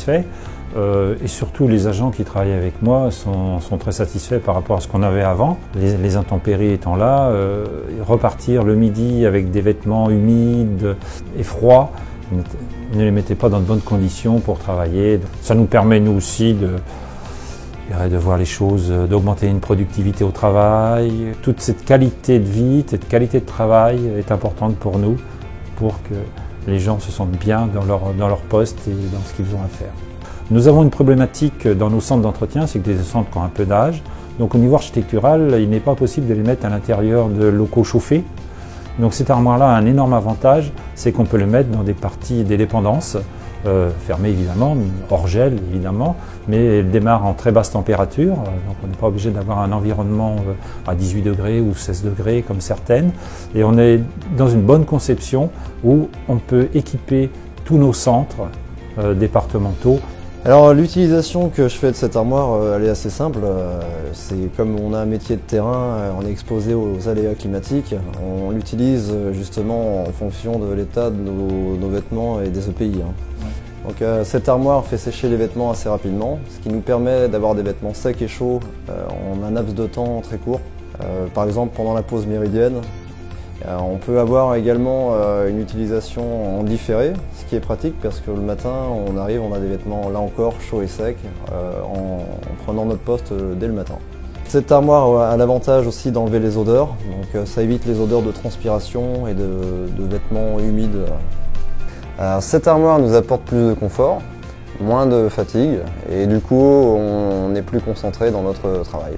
satisfaits. Et surtout, les agents qui travaillent avec moi sont très satisfaits par rapport à ce qu'on avait avant. Les intempéries étant là, repartir le midi avec des vêtements humides et froids, ne les mettez pas dans de bonnes conditions pour travailler. Ça nous permet, nous aussi, de voir les choses, d'augmenter une productivité au travail. Toute cette qualité de vie, cette qualité de travail est importante pour nous, pour que les gens se sentent bien dans leur poste et dans ce qu'ils ont à faire. Nous avons une problématique dans nos centres d'entretien, c'est que des centres qui ont un peu d'âge. Donc au niveau architectural, il n'est pas possible de les mettre à l'intérieur de locaux chauffés. Donc cette armoire-là a un énorme avantage, c'est qu'on peut le mettre dans des parties des dépendances, fermées évidemment, hors gel évidemment, mais elle démarre en très basse température, donc on n'est pas obligé d'avoir un environnement à 18 degrés ou 16 degrés comme certaines. Et on est dans une bonne conception où on peut équiper tous nos centres départementaux. Alors l'utilisation que je fais de cette armoire, elle est assez simple. C'est comme on a un métier de terrain, on est exposé aux aléas climatiques. On l'utilise justement en fonction de l'état de nos vêtements et des EPI. Donc cette armoire fait sécher les vêtements assez rapidement, ce qui nous permet d'avoir des vêtements secs et chauds en un laps de temps très court. Par exemple pendant la pause méridienne. On peut avoir également une utilisation en différé, ce qui est pratique parce que le matin on a des vêtements là encore chauds et secs en prenant notre poste dès le matin. Cette armoire a l'avantage aussi d'enlever les odeurs, donc ça évite les odeurs de transpiration et de vêtements humides. Alors, cette armoire nous apporte plus de confort, moins de fatigue et du coup on est plus concentré dans notre travail.